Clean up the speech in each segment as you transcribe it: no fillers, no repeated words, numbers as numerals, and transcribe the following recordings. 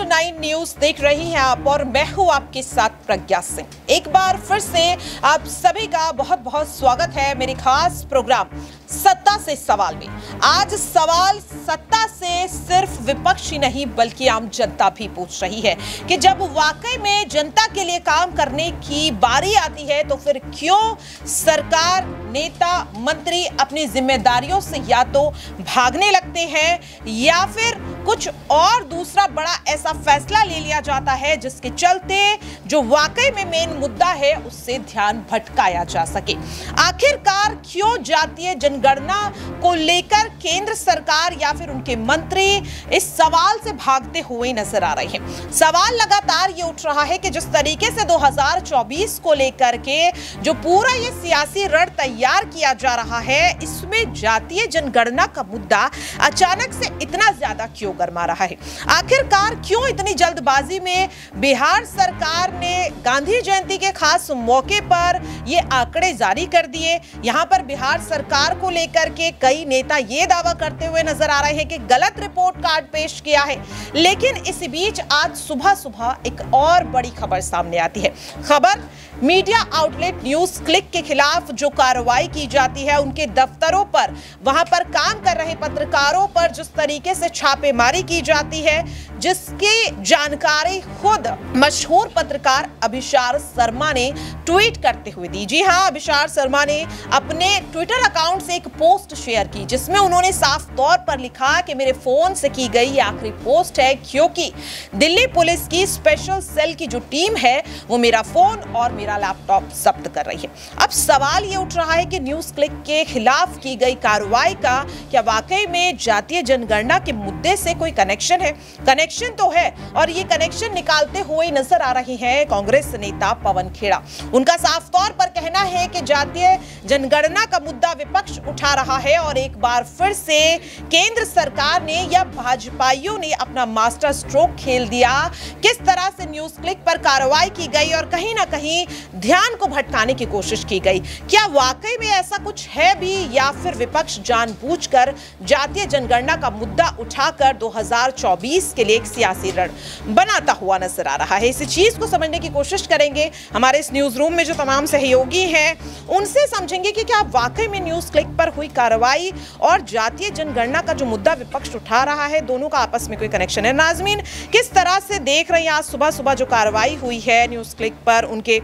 After 9 news देख रही हैं आप और मैं हूं आपके साथ प्रज्ञा सिंह। एक बार फिर से आप सभी का बहुत बहुत स्वागत है मेरे खास प्रोग्राम सत्ता से सवाल में। आज सवाल सत्ता से सिर्फ विपक्ष ही नहीं बल्कि आम जनता भी पूछ रही है कि जब वाकई में जनता के लिए काम करने की बारी आती है तो फिर क्यों सरकार, नेता, मंत्री अपनी जिम्मेदारियों से या तो भागने लगते हैं या फिर कुछ और दूसरा बड़ा ऐसा फैसला ले लिया जाता है जिसके चलते जो वाकई में मेन मुद्दा है उससे ध्यान भटकाया जा सके। आखिरकार क्यों जातीय जनगणना को लेकर केंद्र सरकार या फिर उनके मंत्री इस सवाल से भागते हुए नजर आ रहे हैं। सवाल लगातार ये उठ रहा है कि जिस तरीके से 2024 को लेकर के जो पूरा ये सियासी रण तैयार किया जा रहा है इसमें जातीय जनगणना का मुद्दा अचानक से इतना ज्यादा क्यों गरमा रहा है। आखिरकार क्यों इतनी जल्दबाजी में बिहार सरकार ने गांधी जयंती के खास मौके पर ये आंकड़े जारी कर दिए। यहां पर बिहार सरकार को लेकर के कई नेता ये दावा करते हुए नजर आ रहे हैं कि गलत रिपोर्ट कार्ड पेश किया है। लेकिन इस बीच आज सुबह सुबह एक और बड़ी खबर सामने आती है। खबर मीडिया आउटलेट न्यूज क्लिक के खिलाफ जो कार्रवाई की जाती है, उनके दफ्तरों पर, वहां पर काम कर रहे पत्रकारों पर जिस तरीके से छापेमारी की जाती है, जिसकी जानकारी खुद मशहूर पत्रकार अभिशार शर्मा ने ट्वीट करते हुए दी। जी हां, अभिशार शर्मा ने अपने ट्विटर अकाउंट से एक पोस्ट शेयर की जिसमें उन्होंने साफ तौर पर लिखा कि मेरे फोन से की गई आखिरी पोस्ट है क्योंकि दिल्ली पुलिस की स्पेशल सेल की जो टीम है वो मेरा फोन और मेरा लैपटॉप जब्त कर रही है। अब सवाल ये उठ रहा है कि न्यूज क्लिक के खिलाफ की गई कार्रवाई का क्या वाकई में जातीय जनगणना के मुद्दे से कोई कनेक्शन है? कनेक्शन तो है और ये कनेक्शन निकालते हुए नजर आ रही है कांग्रेस नेता पवन खेड़ा। उनका साफ तौर पर कहना है कि जातीय जनगणना का मुद्दा विपक्ष उठा रहा है और एक बार फिर से केंद्र सरकार ने या भाजपाइयों ने अपना मास्टर स्ट्रोक खेल दिया। किस तरह से न्यूज क्लिक पर कार्रवाई की गई और कहीं ना कहीं ध्यान को भटकाने की कोशिश की गई। क्या वाकई में ऐसा कुछ है भी या फिर विपक्ष जानबूझकर जातीय जनगणना का मुद्दा उठाकर 2024 के लिए एक सियासी रण बनाता हुआ नजर आ रहा है? इस चीज को समझने की कोशिश करेंगे। हमारे इस न्यूज रूम में जो तमाम सहयोगी हैं उनसे समझेंगे कि क्या वाकई में न्यूज क्लिक पर हुई कार्रवाई और जातीय जनगणना का जो मुद्दा विपक्ष उठा रहा है दोनों का आपस में कोई कनेक्शन है। नाजमीन, किस तरह से देख रहे हैं आज सुबह सुबह जो कार्रवाई हुई है न्यूज क्लिक पर, उनके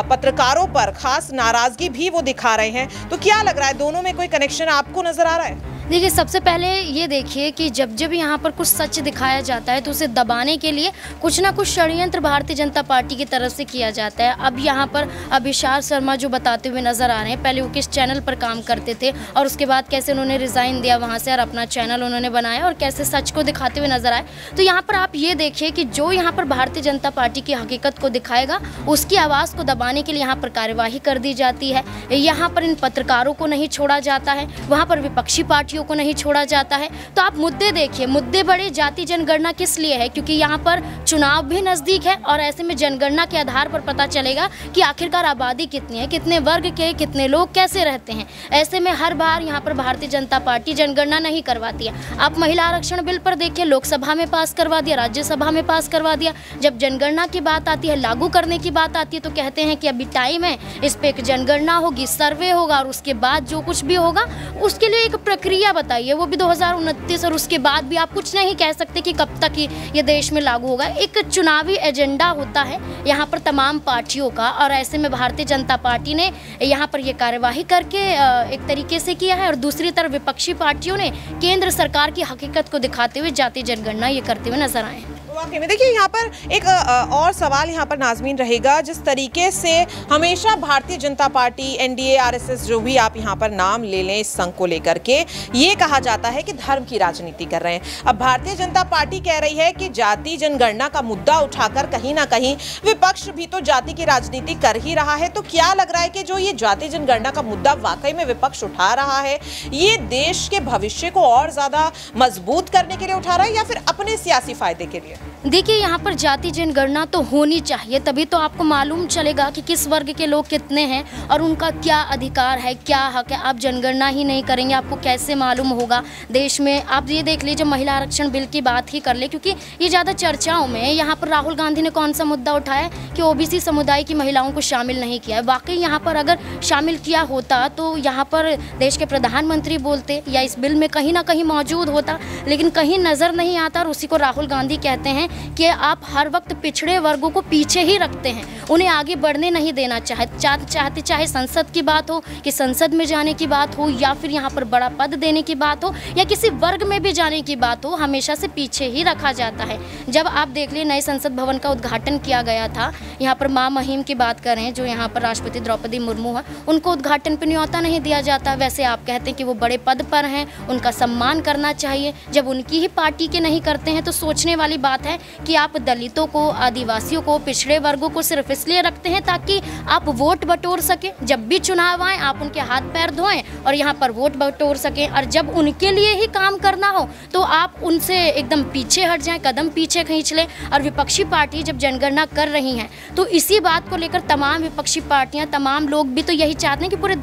पत्रकारों पर खास नाराजगी भी वो दिखा रहे हैं, तो क्या लग रहा है दोनों में कोई कनेक्शन आपको नजर आ रहा है? देखिए, सबसे पहले ये देखिए कि जब जब यहाँ पर कुछ सच दिखाया जाता है तो उसे दबाने के लिए कुछ ना कुछ षड्यंत्र भारतीय जनता पार्टी की तरफ से किया जाता है। अब यहाँ पर अभिशार शर्मा जो बताते हुए नज़र आ रहे हैं, पहले वो किस चैनल पर काम करते थे और उसके बाद कैसे उन्होंने रिज़ाइन दिया वहाँ से और अपना चैनल उन्होंने बनाया और कैसे सच को दिखाते हुए नजर आए। तो यहाँ पर आप ये देखिए कि जो यहाँ पर भारतीय जनता पार्टी की हकीकत को दिखाएगा उसकी आवाज़ को दबाने के लिए यहाँ पर कार्यवाही कर दी जाती है। यहाँ पर इन पत्रकारों को नहीं छोड़ा जाता है, वहाँ पर विपक्षी पार्टियों को नहीं छोड़ा जाता है। तो आप मुद्दे देखिए, मुद्दे बड़े जाति जनगणना किस लिए है? क्योंकि यहाँ पर चुनाव भी नज़दीक है और ऐसे में जनगणना के आधार पर पता चलेगा कि आखिरकार आबादी कितनी है, कितने वर्ग के, कितने लोग कैसे रहते हैं। ऐसे में हर बार यहाँ पर भारतीय जनता पार्टी जनगणना नहीं करवाती है। आप महिला आरक्षण बिल पर देखिए, लोकसभा में पास करवा दिया, राज्यसभा में पास करवा दिया। जब जनगणना की बात आती है, लागू करने की बात आती है तो कहते हैं कि अभी टाइम है, इस पर एक जनगणना होगी, सर्वे होगा और उसके बाद जो कुछ भी होगा उसके लिए एक प्रक्रिया बताइए, वो भी 2029 और उसके बाद भी आप कुछ नहीं कह सकते कि कब तक ये देश में लागू होगा। एक चुनावी एजेंडा होता है यहाँ पर तमाम पार्टियों का और ऐसे में भारतीय जनता पार्टी ने यहाँ पर ये कार्यवाही करके एक तरीके से किया है और दूसरी तरफ विपक्षी पार्टियों ने केंद्र सरकार की हकीकत को दिखाते हुए जातीय जनगणना ये करते हुए नजर आए हैं। वाकई में देखिए, यहाँ पर एक और सवाल यहाँ पर नाजमीन रहेगा। जिस तरीके से हमेशा Bharatiya Janata party, NDA, RSS, जो भी आप यहाँ पर नाम ले लें इस संघ को लेकर के, ये कहा जाता है कि धर्म की राजनीति कर रहे हैं। अब भारतीय जनता पार्टी कह रही है कि जाति जनगणना का मुद्दा उठाकर कहीं ना कहीं विपक्ष भी तो जाति की राजनीति कर ही रहा है। तो क्या लग रहा है कि जो ये जाति जनगणना का मुद्दा वाकई में विपक्ष उठा रहा है ये देश के भविष्य को और ज्यादा मजबूत करने के लिए उठा रहा है या फिर अपने सियासी फायदे के लिए? देखिए, यहाँ पर जाति जनगणना तो होनी चाहिए, तभी तो आपको मालूम चलेगा कि किस वर्ग के लोग कितने हैं और उनका क्या अधिकार है, क्या हक है। आप जनगणना ही नहीं करेंगे, आपको कैसे मालूम होगा देश में। आप ये देख लीजिए, महिला आरक्षण बिल की बात ही कर ले, क्योंकि ये ज़्यादा चर्चाओं में है। यहाँ पर राहुल गांधी ने कौन सा मुद्दा उठाया कि ओबीसी समुदाय की महिलाओं को शामिल नहीं किया है। वाकई यहाँ पर अगर शामिल किया होता तो यहाँ पर देश के प्रधानमंत्री बोलते या इस बिल में कहीं ना कहीं मौजूद होता, लेकिन कहीं नज़र नहीं आता। और उसी को राहुल गांधी कहते हैं कि आप हर वक्त पिछड़े वर्गों को पीछे ही रखते हैं, उन्हें आगे बढ़ने नहीं देना चाहते। चाहे संसद की बात हो कि संसद में जाने की बात हो, या फिर यहाँ पर बड़ा पद देने की बात हो, या किसी वर्ग में भी जाने की बात हो, हमेशा से पीछे ही रखा जाता है। जब आप देख लिए नए संसद भवन का उद्घाटन किया गया था, यहाँ पर माँ महिम की बात करें, जो यहाँ पर राष्ट्रपति द्रौपदी मुर्मू है, उनको उद्घाटन पर न्योता नहीं दिया जाता। वैसे आप कहते हैं कि वो बड़े पद पर हैं, उनका सम्मान करना चाहिए। जब उनकी ही पार्टी के नहीं करते हैं तो सोचने वाली बात है कि आप दलितों को, आदिवासियों को, पिछड़े वर्गों को सिर्फ इसलिए रखते हैं ताकि आप वोट बटोर सकें। जब भी चुनाव आए आप उनके हाथ पैर धोएं और यहाँ पर वोट बटोर सकें, और जब उनके लिए ही काम करना हो तो आप उनसे एकदम पीछे हट जाएं, कदम पीछे खींच लें। और विपक्षी पार्टी जब जनगणना कर रही हैं तो इसी बात को लेकर तमाम विपक्षी पार्टियां, तमाम लोग भी तो यही चाहते हैं कि पूरे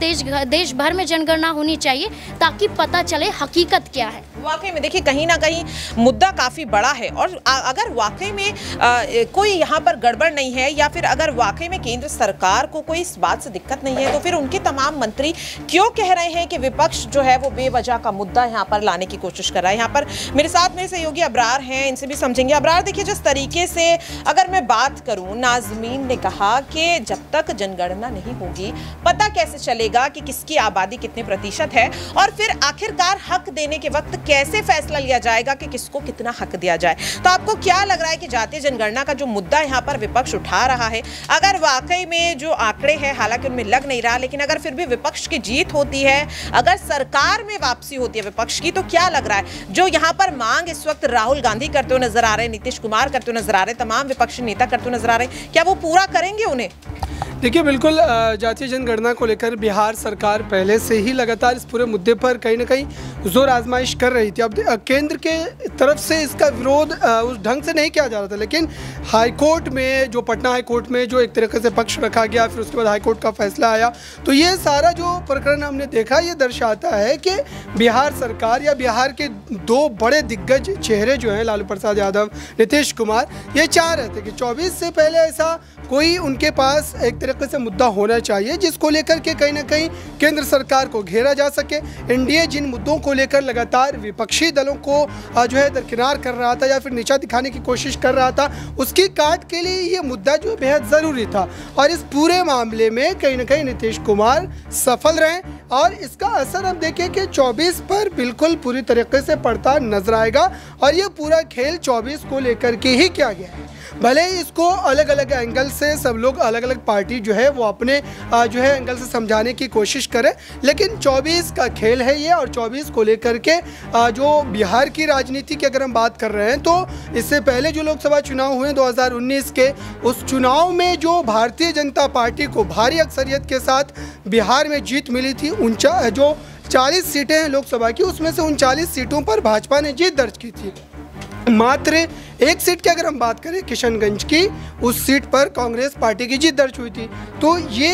देश भर में जनगणना होनी चाहिए ताकि पता चले हकीकत क्या है। वाकई में देखिए, कहीं ना कहीं मुद्दा काफ़ी बड़ा है, और अगर वाकई में कोई यहाँ पर गड़बड़ नहीं है, या फिर अगर वाकई में केंद्र सरकार को कोई इस बात से दिक्कत नहीं है, तो फिर उनके तमाम मंत्री क्यों कह रहे हैं कि विपक्ष जो है वो बेवजह का मुद्दा यहाँ पर लाने की कोशिश कर रहा है। यहाँ पर मेरे साथ मेरे सहयोगी अबरार हैं, इनसे भी समझेंगे। अबरार, देखिए, जिस तरीके से अगर मैं बात करूँ, नाज़मीन ने कहा कि जब तक जनगणना नहीं होगी पता कैसे चलेगा कि किसकी आबादी कितने प्रतिशत है, और फिर आखिरकार हक देने के वक्त कैसे फैसला लिया जाएगा कि किसको कितना हक दिया जाए। तो आपको क्या लग रहा है कि जातीय जनगणना का जो मुद्दा यहाँ पर विपक्ष उठा रहा है, अगर वाकई में जो आंकड़े हैं, हालांकि उनमें लग नहीं रहा, लेकिन अगर फिर भी विपक्ष की जीत होती है, अगर सरकार में वापसी होती है विपक्ष की, तो क्या लग रहा है जो यहाँ पर मांग इस वक्त राहुल गांधी करते हुए नजर आ रहे हैं, नीतीश कुमार करते हुए नजर आ रहे हैं, तमाम विपक्षी नेता करते हुए नजर आ रहे हैं, क्या वो पूरा करेंगे उन्हें? देखिए, बिल्कुल जातीय जनगणना को लेकर बिहार सरकार पहले से ही लगातार इस पूरे मुद्दे पर कहीं ना कहीं जोर आजमाइश कर रही थी। अब केंद्र के तरफ से इसका विरोध उस ढंग से नहीं किया जा रहा था, लेकिन हाईकोर्ट में, जो पटना हाईकोर्ट में जो एक तरीके से पक्ष रखा गया, फिर उसके बाद हाईकोर्ट का फैसला आया, तो ये सारा जो प्रकरण हमने देखा, ये दर्शाता है कि बिहार सरकार या बिहार के दो बड़े दिग्गज चेहरे जो हैं, लालू प्रसाद यादव, नीतीश कुमार, ये चाह रहे थे कि 24 से पहले ऐसा कोई उनके पास एक तरीके से मुद्दा होना चाहिए जिसको लेकर के कहीं ना कहीं केंद्र सरकार को घेरा जा सके। एनडीए जिन मुद्दों को लेकर लगातार विपक्षी दलों को जो है दरकिनार कर रहा था या फिर नीचा दिखाने की कोशिश कर रहा था, उसकी काट के लिए ये मुद्दा जो बेहद ज़रूरी था। और इस पूरे मामले में कहीं ना कहीं नीतीश कुमार सफल रहे, और इसका असर हम देखें कि 24 पर बिल्कुल पूरी तरीके से पड़ता नजर आएगा। और ये पूरा खेल 24 को लेकर के ही किया गया है। भले ही इसको अलग अलग एंगल से सब लोग, अलग अलग पार्टी जो है वो अपने जो है एंगल से समझाने की कोशिश करें, लेकिन 24 का खेल है ये। और 24 को लेकर के जो बिहार की राजनीति की अगर हम बात कर रहे हैं, तो इससे पहले जो लोकसभा चुनाव हुए 2019 के, उस चुनाव में जो भारतीय जनता पार्टी को भारी अक्सरियत के साथ बिहार में जीत मिली थी, जो 40 सीटें हैं लोकसभा की, उसमें से 39 सीटों पर भाजपा ने जीत दर्ज की थी। मात्र एक सीट की अगर हम बात करें किशनगंज की, उस सीट पर कांग्रेस पार्टी की जीत दर्ज हुई थी। तो ये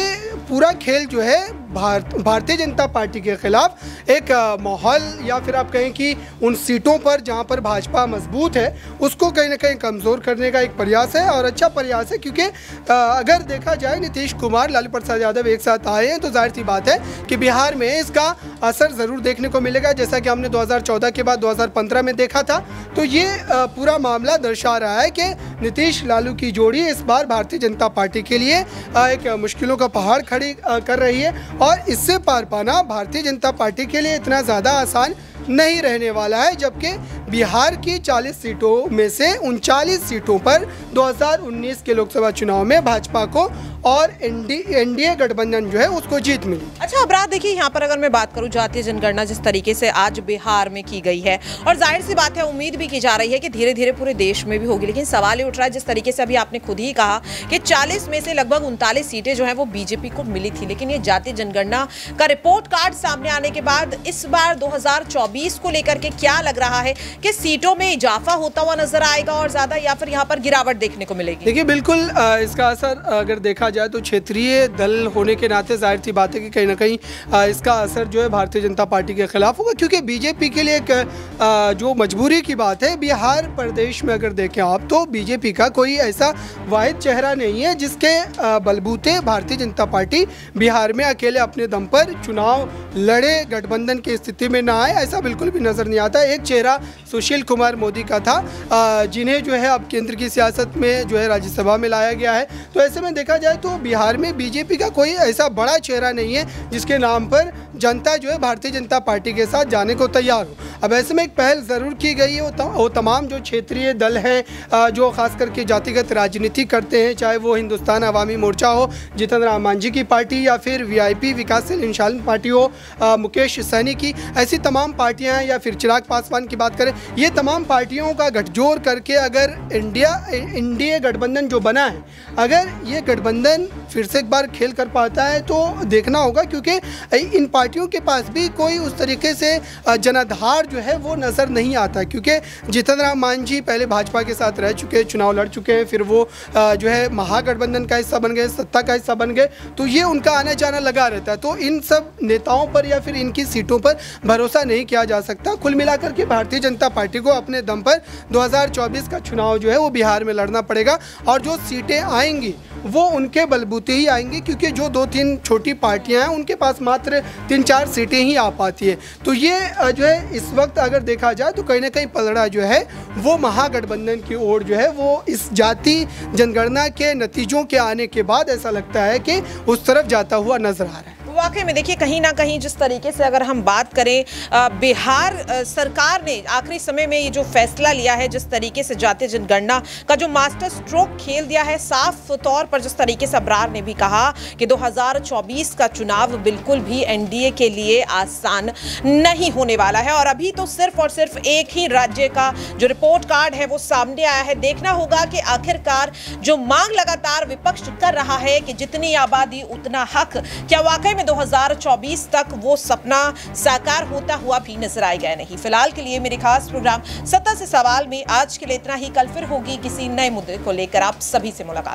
पूरा खेल जो है भारतीय जनता पार्टी के खिलाफ एक माहौल, या फिर आप कहें कि उन सीटों पर जहां पर भाजपा मजबूत है उसको कहीं ना कहीं कमज़ोर करने का एक प्रयास है, और अच्छा प्रयास है। क्योंकि अगर देखा जाए, नीतीश कुमार, लालू प्रसाद यादव एक साथ आए हैं, तो जाहिर सी बात है कि बिहार में इसका असर ज़रूर देखने को मिलेगा, जैसा कि हमने 2014 के बाद 2015 में देखा था। तो ये पूरा मामला दर्शा रहा है कि नीतीश लालू की जोड़ी इस बार भारतीय जनता पार्टी के लिए एक मुश्किलों का पहाड़ खड़ी कर रही है, और इससे पार पाना भारतीय जनता पार्टी के लिए इतना ज़्यादा आसान नहीं रहने वाला है। जबकि बिहार की 40 सीटों में से 39 सीटों पर 2019 के लोकसभा चुनाव में भाजपा को और एनडीए गठबंधन जो है उसको जीत मिली। अच्छा अपराध, देखिए यहाँ पर अगर मैं बात करूँ जातीय जनगणना जिस तरीके से आज बिहार में की गई है, और जाहिर सी बात है उम्मीद भी की जा रही है कि धीरे धीरे पूरे देश में भी होगी, लेकिन सवाल ये उठ रहा है जिस तरीके से अभी आपने खुद ही कहा कि 40 में से लगभग 39 सीटें जो है वो बीजेपी को मिली थी, लेकिन ये जातीय जनगणना का रिपोर्ट कार्ड सामने आने के बाद इस बार 2024 को लेकर के क्या लग रहा है कि सीटों में इजाफा होता हुआ नजर आएगा और ज्यादा, या फिर यहाँ पर गिरावट देखने को मिलेगी? देखिए बिल्कुल इसका असर अगर देखा जाए तो क्षेत्रीय दल होने के नाते जाहिर सी बात है कि कहीं ना कहीं इसका असर जो है भारतीय जनता पार्टी के खिलाफ होगा, क्योंकि बीजेपी के लिए एक जो मजबूरी की बात है, बिहार प्रदेश में अगर देखें आप तो बीजेपी का कोई ऐसा वाहिद चेहरा नहीं है जिसके बलबूते भारतीय जनता पार्टी बिहार में अकेले अपने दम पर चुनाव लड़े, गठबंधन की स्थिति में ना आए, ऐसा बिल्कुल भी नजर नहीं आता। एक चेहरा सुशील कुमार मोदी का था, जिन्हें जो है अब केंद्र की सियासत में जो है राज्यसभा में लाया गया है। तो ऐसे में देखा जाए तो बिहार में बीजेपी का कोई ऐसा बड़ा चेहरा नहीं है जिसके नाम पर जनता जो है भारतीय जनता पार्टी के साथ जाने को तैयार हो। अब ऐसे में एक पहल ज़रूर की गई है, वो तमाम जो क्षेत्रीय दल हैं जो खास करके जातिगत राजनीति करते हैं, चाहे वो हिंदुस्तान अवामी मोर्चा हो, जीतन राम मांझी की पार्टी, या फिर वीआईपी विकासशील इंसान पार्टी हो मुकेश सहनी की, ऐसी तमाम पार्टियां हैं, या फिर चिराग पासवान की बात करें, ये तमाम पार्टियों का गठजोड़ करके अगर एनडीए गठबंधन जो बना है, अगर ये गठबंधन फिर से एक बार खेल कर पाता है तो देखना होगा, क्योंकि इन पार्टियों के पास भी कोई उस तरीके से जनाधार जो है वो नज़र नहीं आता, क्योंकि जीतन राम मांझी पहले भाजपा के साथ रह चुके, चुनाव लड़ चुके हैं, फिर वो जो है महागठबंधन का हिस्सा बन गए, सत्ता का हिस्सा बन गए, तो ये उनका आना जाना लगा रहता है। तो इन सब नेताओं पर या फिर इनकी सीटों पर भरोसा नहीं किया जा सकता। कुल मिलाकर के भारतीय जनता पार्टी को अपने दम पर 2024 का चुनाव जो है वो बिहार में लड़ना पड़ेगा, और जो सीटें आएंगी वो उनके बलबूते ही आएंगी, क्योंकि जो 2-3 छोटी पार्टियां हैं उनके पास मात्र 3-4 सीटें ही आ पाती है। तो ये जो है इस वक्त अगर देखा जाए तो कहीं ना कहीं पलड़ा जो है वो महागठबंधन की ओर जो है वो इस जाति जनगणना के नतीजों के आने के बाद ऐसा लगता है कि उस तरफ जाता हुआ नजर आ रहा है। वाकई में देखिए कहीं ना कहीं जिस तरीके से अगर हम बात करें, बिहार सरकार ने आखिरी समय में ये जो फैसला लिया है, जिस तरीके से जातीय जनगणना का जो मास्टर स्ट्रोक खेल दिया है, साफ तौर पर जिस तरीके से अबरार ने भी कहा कि 2024 का चुनाव बिल्कुल भी एनडीए के लिए आसान नहीं होने वाला है। और अभी तो सिर्फ और सिर्फ एक ही राज्य का जो रिपोर्ट कार्ड है वो सामने आया है। देखना होगा कि आखिरकार जो मांग लगातार विपक्ष कर रहा है कि जितनी आबादी उतना हक, क्या वाकई में 2024 तक वो सपना साकार होता हुआ भी नजर आएगा या नहीं। फिलहाल के लिए मेरे खास प्रोग्राम सत्ता से सवाल में आज के लिए इतना ही। कल फिर होगी किसी नए मुद्दे को लेकर आप सभी से मुलाकात।